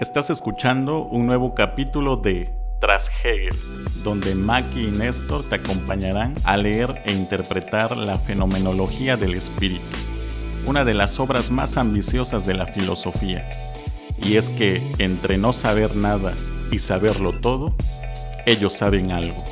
Estás escuchando un nuevo capítulo de Tras Hegel, donde Maki y Néstor te acompañarán a leer e interpretar la fenomenología del espíritu, una de las obras más ambiciosas de la filosofía. Y es que entre no saber nada y saberlo todo, ellos saben algo.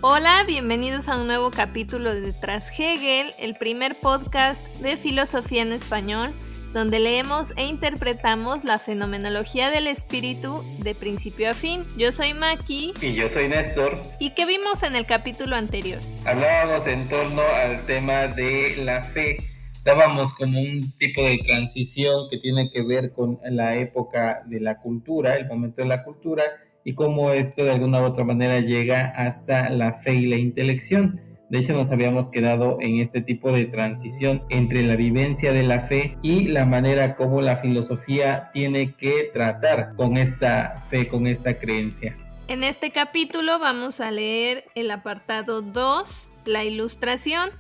Hola, bienvenidos a un nuevo capítulo de Tras Hegel, el primer podcast de filosofía en español, donde leemos e interpretamos la fenomenología del espíritu de principio a fin. Yo soy Maki. Y yo soy Néstor. ¿Y qué vimos en el capítulo anterior? Hablábamos en torno al tema de la fe. Dábamos como un tipo de transición que tiene que ver con la época de la cultura, el momento de la cultura, y cómo esto de alguna u otra manera llega hasta la fe y la intelección. De hecho, nos habíamos quedado en este tipo de transición entre la vivencia de la fe y la manera como la filosofía tiene que tratar con esta fe, con esta creencia. En este capítulo vamos a leer el apartado 2, la ilustración.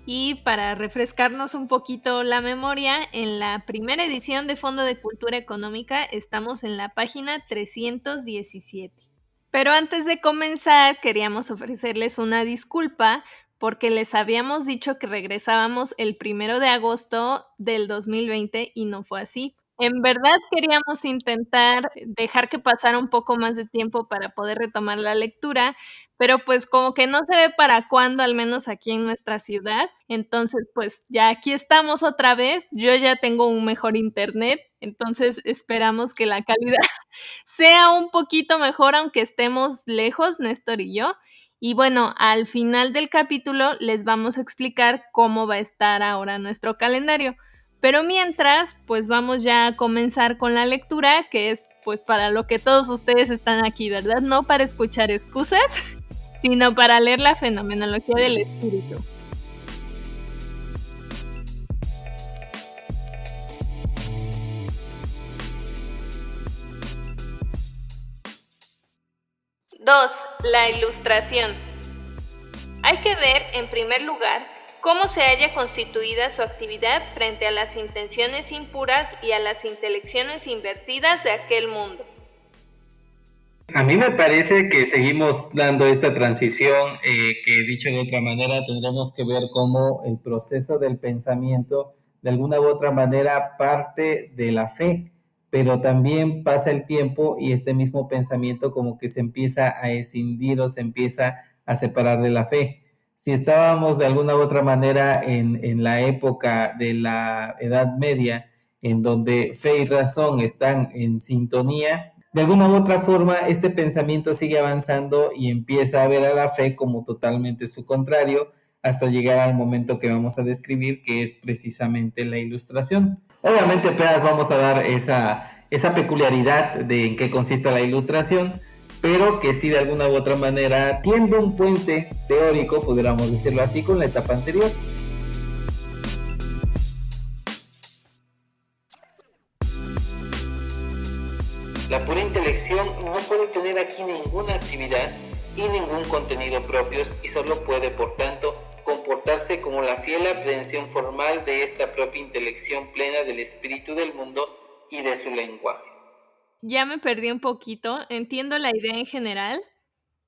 Y para refrescarnos un poquito la memoria, en la primera edición de Fondo de Cultura Económica estamos en la página 317. Pero antes de comenzar, queríamos ofrecerles una disculpa porque les habíamos dicho que regresábamos el 1 de agosto del 2020 y no fue así. En verdad queríamos intentar dejar que pasara un poco más de tiempo para poder retomar la lectura, pero pues como que no se ve para cuándo, al menos aquí en nuestra ciudad. Entonces, pues ya aquí estamos otra vez. Yo ya tengo un mejor internet, entonces esperamos que la calidad sea un poquito mejor, aunque estemos lejos, Néstor y yo. Y bueno, al final del capítulo les vamos a explicar cómo va a estar ahora nuestro calendario. Pero mientras, pues vamos ya a comenzar con la lectura, que es pues para lo que todos ustedes están aquí, ¿verdad? No para escuchar excusas, sino para leer la fenomenología del espíritu. Dos, la ilustración. Hay que ver, en primer lugar, cómo se halla constituida su actividad frente a las intenciones impuras y a las intelecciones invertidas de aquel mundo. A mí me parece que seguimos dando esta transición que, dicho de otra manera, tendremos que ver cómo el proceso del pensamiento de alguna u otra manera parte de la fe, pero también pasa el tiempo y este mismo pensamiento como que se empieza a escindir o se empieza a separar de la fe. Si estábamos de alguna u otra manera en la época de la Edad Media, en donde fe y razón están en sintonía, de alguna u otra forma este pensamiento sigue avanzando y empieza a ver a la fe como totalmente su contrario, hasta llegar al momento que vamos a describir, que es precisamente la ilustración. Obviamente apenas vamos a dar esa peculiaridad de en qué consiste la ilustración, pero que sí de alguna u otra manera tiende un puente teórico, pudiéramos decirlo así, con la etapa anterior. La pura intelección no puede tener aquí ninguna actividad y ningún contenido propios y solo puede, por tanto, comportarse como la fiel aprehensión formal de esta propia intelección plena del espíritu del mundo y de su lenguaje. Ya me perdí un poquito, entiendo la idea en general,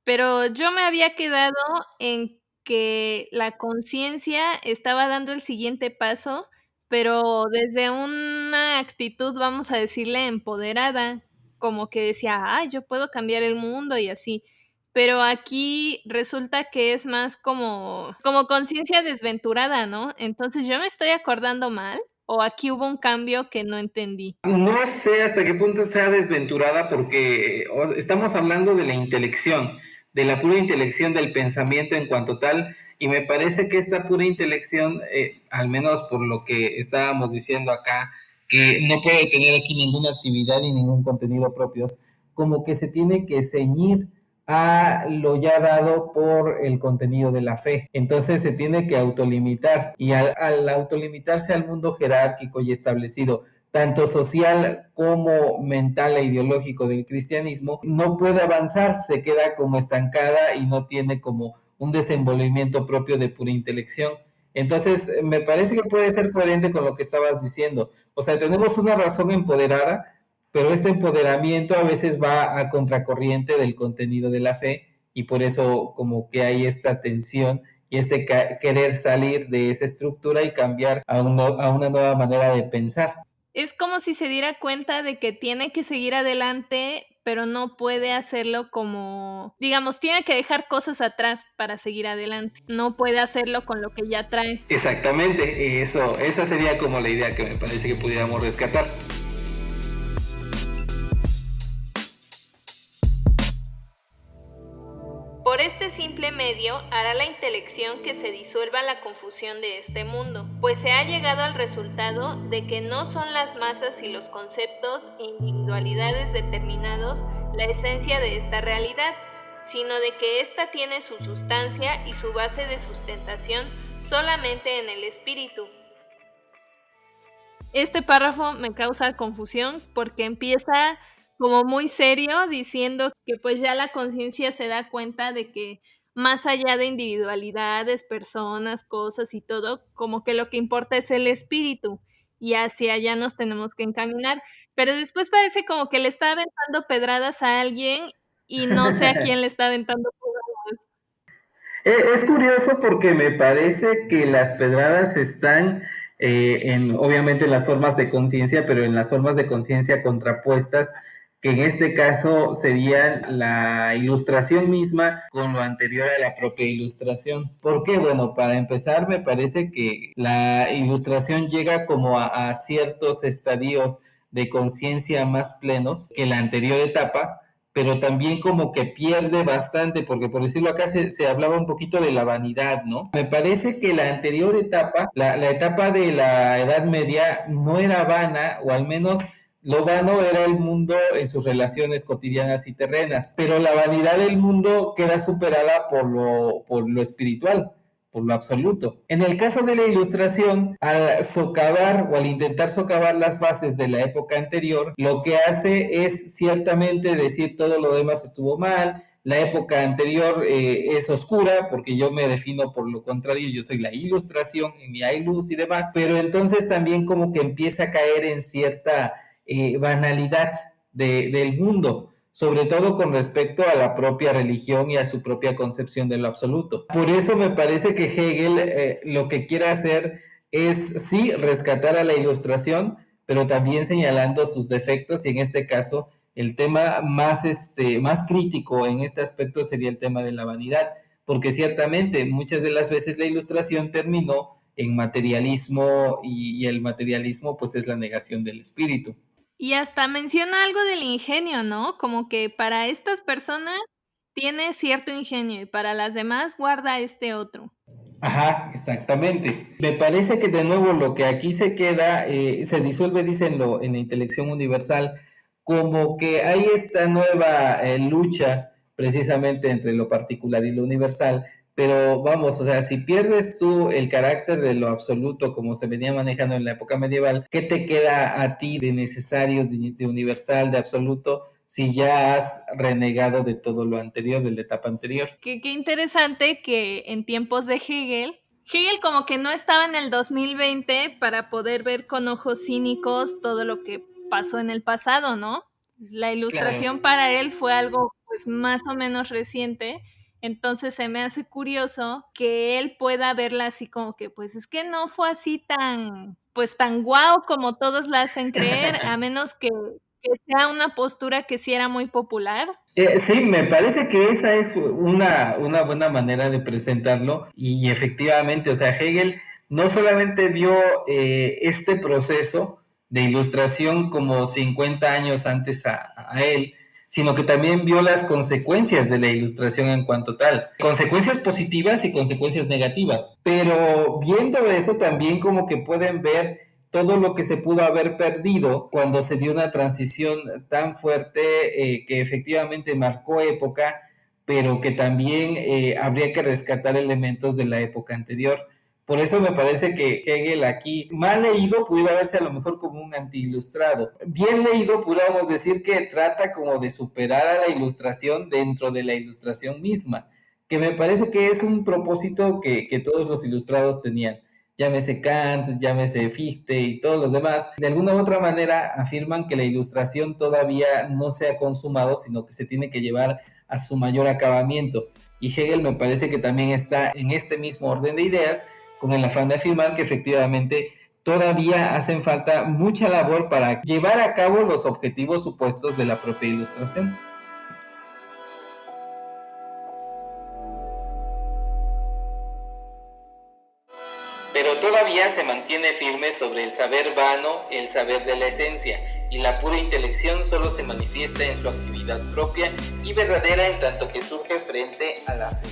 pero yo me había quedado en que la conciencia estaba dando el siguiente paso, pero desde una actitud, vamos a decirle, empoderada, como que decía: "Ay, yo puedo cambiar el mundo", y así. Pero aquí resulta que es más como conciencia desventurada, ¿no? Entonces, ¿yo me estoy acordando mal, o aquí hubo un cambio que no entendí? No sé hasta qué punto sea desventurada porque estamos hablando de la intelección, de la pura intelección del pensamiento en cuanto tal, y me parece que esta pura intelección, al menos por lo que estábamos diciendo acá, que no puede tener aquí ninguna actividad ni ningún contenido propios, como que se tiene que ceñir a lo ya dado por el contenido de la fe. Entonces se tiene que autolimitar y al autolimitarse al mundo jerárquico y establecido, tanto social como mental e ideológico del cristianismo, no puede avanzar, se queda como estancada y no tiene como un desenvolvimiento propio de pura intelección. Entonces, me parece que puede ser coherente con lo que estabas diciendo. O sea, tenemos una razón empoderada, pero este empoderamiento a veces va a contracorriente del contenido de la fe y por eso como que hay esta tensión y este querer salir de esa estructura y cambiar a una nueva manera de pensar. Es como si se diera cuenta de que tiene que seguir adelante, pero no puede hacerlo como, digamos, tiene que dejar cosas atrás para seguir adelante. No puede hacerlo con lo que ya trae. Exactamente, esa sería como la idea que me parece que pudiéramos rescatar. Por este simple medio hará la intelección que se disuelva la confusión de este mundo, pues se ha llegado al resultado de que no son las masas y los conceptos e individualidades determinados la esencia de esta realidad, sino de que ésta tiene su sustancia y su base de sustentación solamente en el espíritu. Este párrafo me causa confusión porque empieza como muy serio diciendo que pues ya la conciencia se da cuenta de que más allá de individualidades, personas, cosas y todo, como que lo que importa es el espíritu y hacia allá nos tenemos que encaminar. Pero después parece como que le está aventando pedradas a alguien y no sé a quién le está aventando pedradas. Es curioso porque me parece que las pedradas están obviamente en las formas de conciencia, pero en las formas de conciencia contrapuestas, que en este caso serían la ilustración misma con lo anterior a la propia ilustración. ¿Por qué? Bueno, para empezar, me parece que la ilustración llega como a ciertos estadios de conciencia más plenos que la anterior etapa, pero también como que pierde bastante, porque por decirlo acá se hablaba un poquito de la vanidad, ¿no? Me parece que la anterior etapa, la etapa de la Edad Media, no era vana, o al menos lo vano era el mundo en sus relaciones cotidianas y terrenas, pero la vanidad del mundo queda superada por lo espiritual, por lo absoluto. En el caso de la ilustración, al socavar o al intentar socavar las bases de la época anterior, lo que hace es ciertamente decir todo lo demás estuvo mal, la época anterior es oscura porque yo me defino por lo contrario, yo soy la ilustración, en mi hay luz y demás, pero entonces también como que empieza a caer en cierta banalidad del mundo, sobre todo con respecto a la propia religión y a su propia concepción de lo absoluto. Por eso me parece que Hegel lo que quiere hacer es sí rescatar a la ilustración, pero también señalando sus defectos y en este caso el tema más crítico en este aspecto sería el tema de la vanidad, porque ciertamente muchas de las veces la ilustración terminó en materialismo y el materialismo pues es la negación del espíritu. Y hasta menciona algo del ingenio, ¿no? Como que para estas personas tiene cierto ingenio y para las demás guarda este otro. Ajá, exactamente. Me parece que de nuevo lo que aquí se queda, se disuelve, dicen en la intelección universal, como que hay esta nueva lucha precisamente entre lo particular y lo universal, pero vamos, o sea, si pierdes tú el carácter de lo absoluto como se venía manejando en la época medieval, ¿qué te queda a ti de necesario, de universal, de absoluto, si ya has renegado de todo lo anterior, de la etapa anterior? Qué interesante que en tiempos de Hegel como que no estaba en el 2020 para poder ver con ojos cínicos todo lo que pasó en el pasado, ¿no? La ilustración Claro. para él fue algo pues más o menos reciente, entonces se me hace curioso que él pueda verla así como que pues es que no fue así tan pues tan guau como todos la hacen creer, a menos que sea una postura que sí era muy popular. Sí, me parece que esa es una buena manera de presentarlo y efectivamente, o sea, Hegel no solamente vio este proceso de ilustración como 50 años antes a él, sino que también vio las consecuencias de la ilustración en cuanto tal, consecuencias positivas y consecuencias negativas. Pero viendo eso también como que pueden ver todo lo que se pudo haber perdido cuando se dio una transición tan fuerte que efectivamente marcó época, pero que también habría que rescatar elementos de la época anterior. Por eso me parece que Hegel aquí, mal leído, pudiera verse a lo mejor como un anti-ilustrado. Bien leído, pudiéramos decir que trata como de superar a la ilustración dentro de la ilustración misma, que me parece que es un propósito que todos los ilustrados tenían. Llámese Kant, llámese Fichte y todos los demás, de alguna u otra manera afirman que la ilustración todavía no se ha consumado, sino que se tiene que llevar a su mayor acabamiento. Y Hegel me parece que también está en este mismo orden de ideas, con el afán de afirmar que efectivamente todavía hacen falta mucha labor para llevar a cabo los objetivos supuestos de la propia ilustración. Pero todavía se mantiene firme sobre el saber vano, el saber de la esencia, y la pura intelección solo se manifiesta en su actividad propia y verdadera en tanto que surge frente a la fe.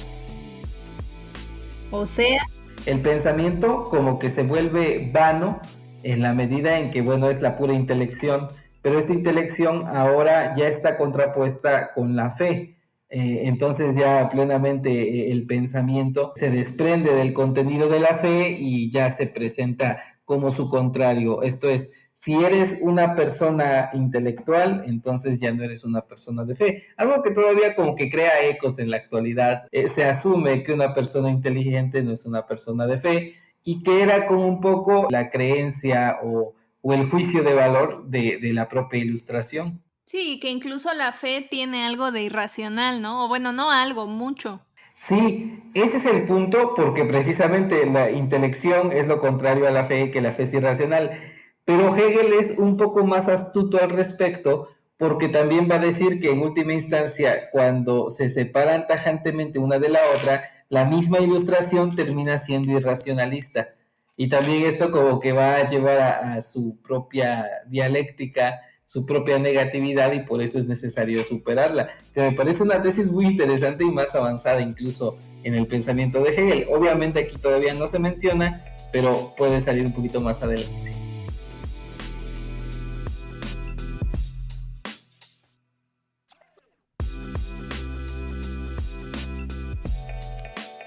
O sea, el pensamiento como que se vuelve vano en la medida en que, bueno, es la pura intelección, pero esta intelección ahora ya está contrapuesta con la fe. Entonces ya plenamente el pensamiento se desprende del contenido de la fe y ya se presenta como su contrario. Esto es, si eres una persona intelectual, entonces ya no eres una persona de fe. Algo que todavía como que crea ecos en la actualidad. Se asume que una persona inteligente no es una persona de fe y que era como un poco la creencia o el juicio de valor de la propia ilustración. Sí, que incluso la fe tiene algo de irracional, ¿no? O bueno, no algo, mucho. Sí, ese es el punto, porque precisamente la intelección es lo contrario a la fe, que la fe es irracional. Pero Hegel es un poco más astuto al respecto, porque también va a decir que en última instancia, cuando se separan tajantemente una de la otra, la misma ilustración termina siendo irracionalista. Y también esto como que va a llevar a su propia dialéctica, su propia negatividad, y por eso es necesario superarla, que me parece una tesis muy interesante y más avanzada incluso en el pensamiento de Hegel. Obviamente aquí todavía no se menciona, pero puede salir un poquito más adelante.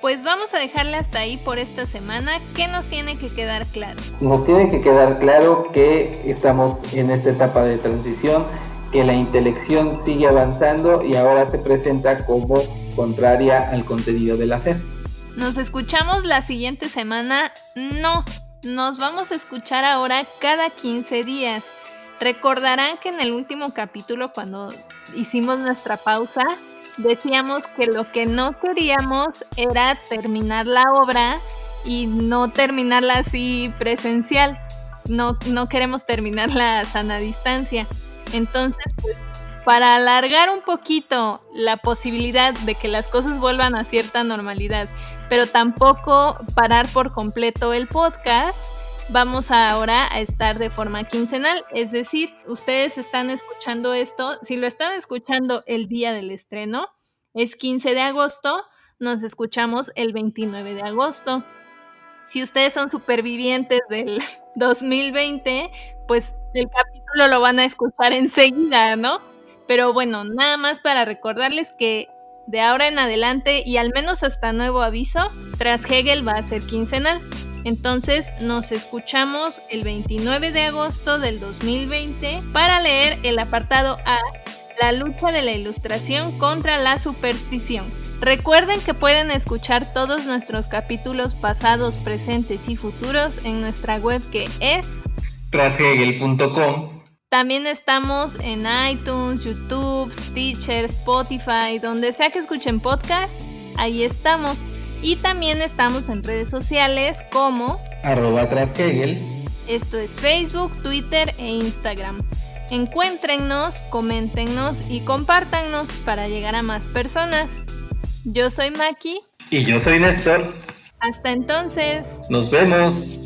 Pues vamos a dejarle hasta ahí por esta semana. ¿Qué nos tiene que quedar claro? Nos tiene que quedar claro que estamos en esta etapa de transición, que la intelección sigue avanzando y ahora se presenta como contraria al contenido de la fe. ¿Nos escuchamos la siguiente semana? No, nos vamos a escuchar ahora cada 15 días. Recordarán que en el último capítulo, cuando hicimos nuestra pausa, decíamos que lo que no queríamos era terminar la obra y no terminarla así presencial. No queremos terminarla a sana distancia. Entonces, pues, para alargar un poquito la posibilidad de que las cosas vuelvan a cierta normalidad, pero tampoco parar por completo el podcast, vamos ahora a estar de forma quincenal. Es decir, ustedes están escuchando esto, si lo están escuchando el día del estreno, es 15 de agosto, nos escuchamos el 29 de agosto. Si ustedes son supervivientes del 2020, pues el capítulo lo van a escuchar enseguida, ¿no? Pero bueno, nada más para recordarles que de ahora en adelante y al menos hasta nuevo aviso, Tras Hegel va a ser quincenal. Entonces nos escuchamos el 29 de agosto del 2020 para leer el apartado A, la lucha de la ilustración contra la superstición. Recuerden que pueden escuchar todos nuestros capítulos pasados, presentes y futuros en nuestra web, que es trashegel.com. También estamos en iTunes, YouTube, Stitcher, Spotify, donde sea que escuchen podcast, ahí estamos. Y también estamos en redes sociales como @trashegel. Esto es Facebook, Twitter e Instagram. Encuéntrennos, coméntenos y compártanos para llegar a más personas. Yo soy Maki. Y yo soy Néstor. Hasta entonces. Nos vemos.